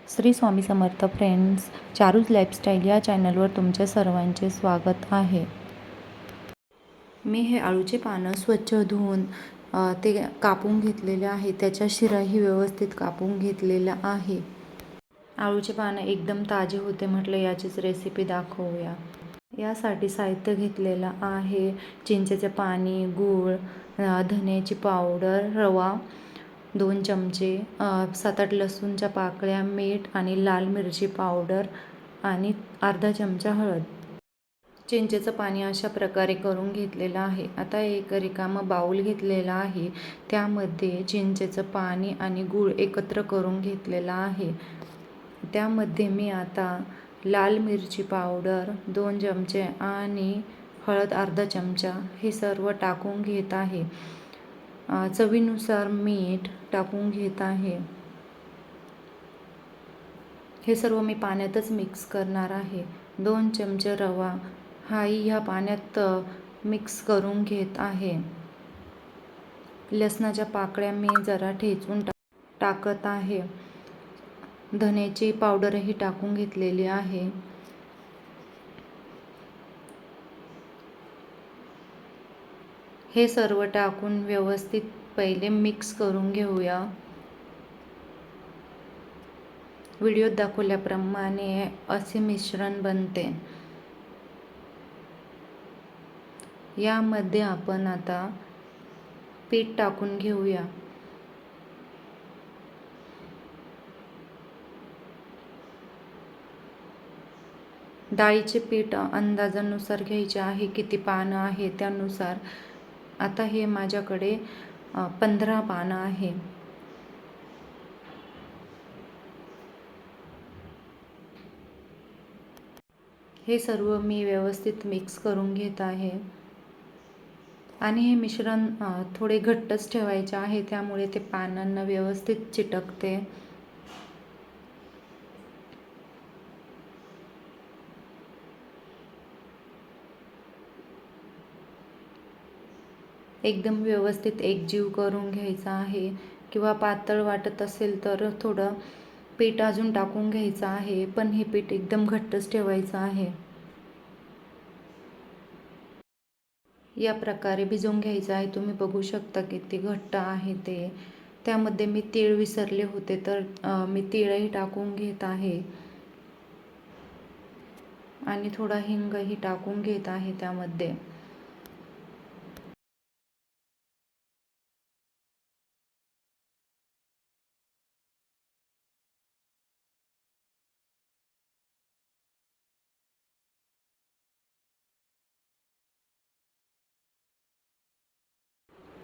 Shri Swami Samarth friends, Charu's lifestyle या चॅनलवर तुमच्या सर्वांचे स्वागत आहे. मी हे आळूचे पानं स्वच्छ धुवून ते कापून घेतलेले आहे. त्याच्या शिराही व्यवस्थित कापून घेतलेल्या आहे. आळूचे पानं एकदम ताजे होते म्हटलं याचीच रेसिपी दाखवूया. यासाठी साहित्य घेतलेलं आहे: चिंचेचे पाणी, गूळ, धन्याची पावडर, रवा 2 चमचे, 7-8 लसूणच्या पाकळ्या, मीठ आणि लाल मिरची पावडर आणि अर्धा चमचा हळद. चिंचेचं पाणी अशा प्रकारे करून घेतलेलं आहे. आता एक रिकामा बाऊल घेतलेला आहे. त्यामध्ये चिंचेचं पाणी आणि गूळ एकत्र करून घेतलेला आहे. त्यामध्ये मी आता लाल मिरची पावडर 2 चमचे आणि हळद अर्धा चमचा हे सर्व टाकून घेत आहे. चवीनुसार मीठ टाकून घेत आहे. हे सर्व मी पाण्यातच मिक्स करणार आहे. 2 चमचे रवा हाही ह्या पाण्यात मिक्स करून घेत आहे. लसणाच्या पाकळ्या मी जरा ठेचून टाकत आहे. धन्याची पावडरही टाकून घेतलेली आहे. हे सर्व टाकून व्यवस्थित पहिले मिक्स करून घेऊया. व्हिडिओत दाखवल्याप्रमाणे असे मिश्रण बनते. यामध्ये आपण आता पीठ टाकून घेऊया. डाळीचे पीठ अंदाजानुसार घ्यायचे आहे. किती पानं आहे त्यानुसार. आता हे माझ्याकडे 15 पानं आहे. हे सर्व मी व्यवस्थित मिक्स करून घेत आहे. आणि हे मिश्रण थोडे घट्टच ठेवायचे आहे, त्यामुळे ते पानांना व्यवस्थित चिटकते. एकदम व्यवस्थित एकजीव करून घ्यायचा आहे. किंवा पातळ वाटत असेल तर थोडं पीठ अजून टाकून घ्यायचं आहे, पण हे पीठ एकदम घट्टच ठेवायचं आहे. या प्रकारे भिजवून घ्यायचं आहे. तुम्ही बघू शकता किती घट्ट आहे ते. त्यामध्ये मी तीळ विसरले होते, तर मी तीळही टाकून घेत आहे. आणि थोडा हिंगही टाकून घेत आहे त्यामध्ये.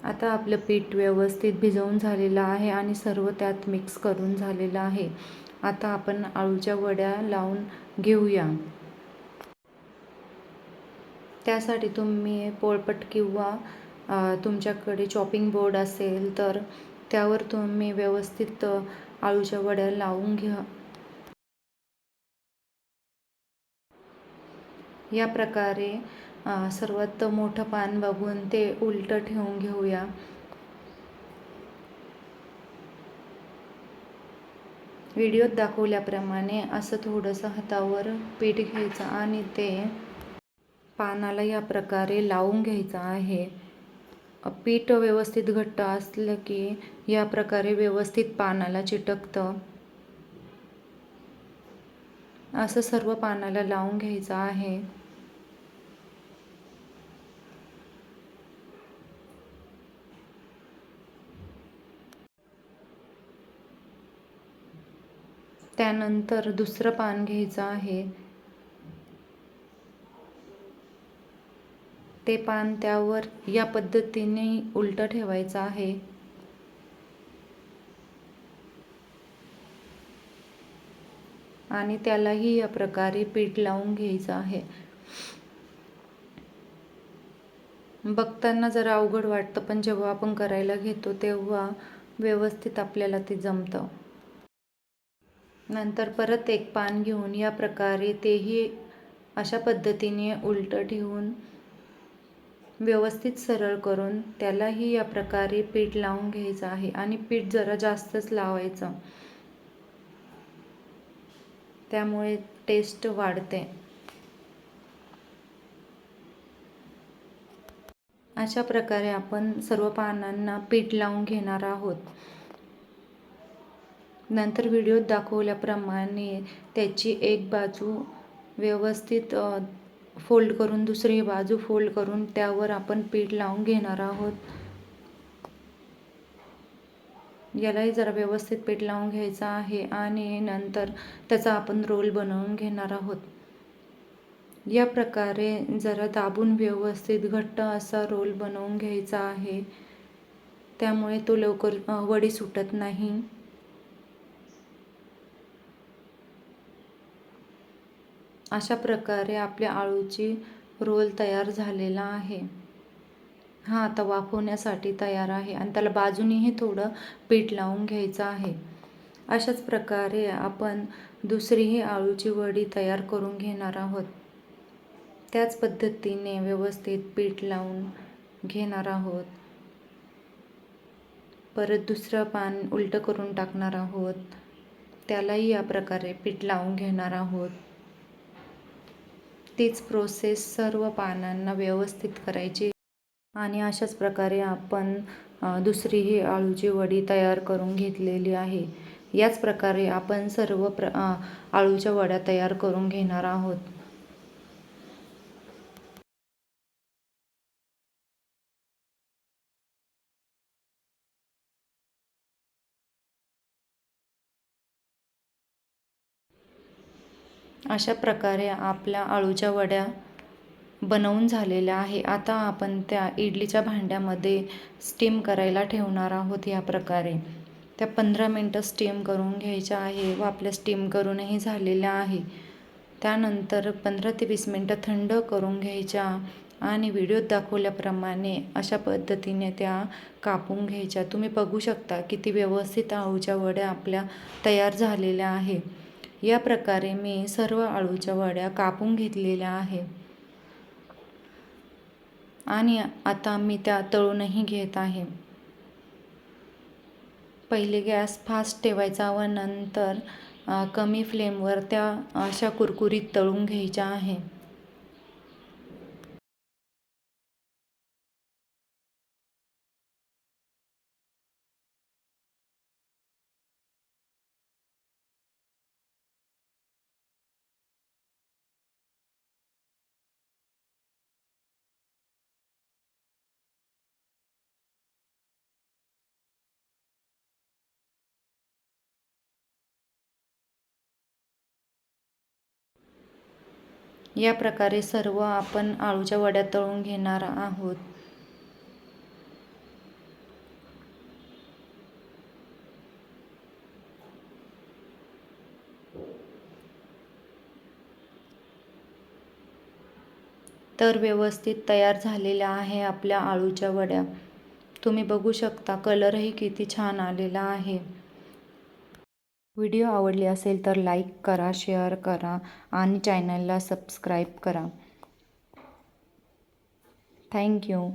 आता आपलं पीठ व्यवस्थित भिजवून झालेलं आहे आणि सर्व त्यात मिक्स करून झालेलं आहे. आता आपण आळूच्या वड्या लावून घेऊया. त्यासाठी तुम्ही पोळपट किंवा तुमच्याकडे चॉपिंग बोर्ड असेल तर त्यावर तुम्ही व्यवस्थित आळूच्या वड्या लावून घ्या. या प्रकारे सर्वात मोठं पान बघून ते उलटं ठेवून घेऊया. व्हिडिओत दाखवल्याप्रमाणे असं थोडंसं हातावर पीठ घ्यायचं आणि ते पानाला या प्रकारे लावून घ्यायचं आहे. पीठ व्यवस्थित घट्ट असलं की या प्रकारे व्यवस्थित पानाला चिटकतं. असं सर्व पानाला लावून घ्यायचं आहे. त्यानंतर दुसरं पान घ्यायचं आहे. ते पान त्यावर या पद्धतीने उलटं ठेवायचं आहे. आणि त्यालाही या प्रकारे पीठ लावून घ्यायचं आहे. बघताना जरा अवघड वाटतं, पण जेव्हा आपण करायला घेतो तेव्हा व्यवस्थित आपल्याला ते जमतं. नंतर परत एक पान घेऊन या प्रकारे तेही अशा पद्धतीने उलटं ठेवून व्यवस्थित सरळ करून त्यालाही या प्रकारे पीठ लावून घ्यायचं आहे. आणि पीठ जरा जास्तच लावायचं. त्यामुळे टेस्ट वाढते. अशा प्रकारे आपण सर्व पानांना पीठ लावून घेणार आहोत. नंतर व्हिडिओत दाखवल्याप्रमाणे त्याची एक बाजू व्यवस्थित फोल्ड करून दुसरी बाजू फोल्ड करून त्यावर आपण पीठ लावून घेणार आहोत. यालाही जरा व्यवस्थित पीठ लावून घ्यायचं आहे आणि नंतर त्याचा आपण रोल बनवून घेणार आहोत. या प्रकारे जरा दाबून व्यवस्थित घट्ट असा रोल बनवून घ्यायचा आहे. त्यामुळे तो लवकर वडी सुटत नाही. अशा प्रकारे आपल्या आळूची रोल तयार झालेला आहे. हा आता वाफवण्यासाठी तयार आहे आणि त्याला बाजूनीही थोडं पीठ लावून घ्यायचं आहे. अशाच प्रकारे आपण दुसरीही आळूची वडी तयार करून घेणार आहोत. त्याच पद्धतीने व्यवस्थित पीठ लावून घेणार आहोत. परत दुसरं पान उलटं करून टाकणार आहोत. त्यालाही या प्रकारे पीठ लावून घेणार आहोत. तीच प्रोसेस सर्व पानांना व्यवस्थित करायची आणि अशाच प्रकारे आपण दुसरीही आळूची वडी तयार करून घेतलेली आहे. याच प्रकारे आपण सर्व आळूच्या वड्या तयार करून घेणार आहोत. अशा प्रकारे आपल्या आळूच्या वड्या बनवून झालेल्या आहे. आता आपण त्या इडलीच्या भांड्यामध्ये स्टीम करायला ठेवणार आहोत. या प्रकारे त्या 15 मिनटं स्टीम करून घ्यायच्या आहे व आपल्या स्टीम करूनही झालेल्या आहे. त्यानंतर 15 ते 20 मिनटं थंड करून घ्यायच्या आणि व्हिडिओत दाखवल्याप्रमाणे अशा पद्धतीने त्या कापून घ्यायच्या. तुम्ही बघू शकता किती व्यवस्थित आळूच्या वड्या आपल्या तयार झालेल्या आहे. या प्रकारे मी सर्व आळूच्या वड्या कापून घेतलेल्या आहे आणि आता मी त्या तळूनही घेत आहे. पहिले गॅस फास्ट ठेवायचा व नंतर कमी फ्लेमवर त्या अशा कुरकुरीत तळून घ्यायच्या आहे. या प्रकारे सर्व आपण आळूच्या वड्या तळून घेणार आहोत. तर व्यवस्थित तयार झालेल्या आहे आपल्या आळूच्या वड्या. तुम्ही बघू शकता कलरही किती छान आलेला आहे. व्हिडिओ आवडली असेल तर लाईक करा, शेअर करा आणि चॅनलला सबस्क्राईब करा. थँक्यू.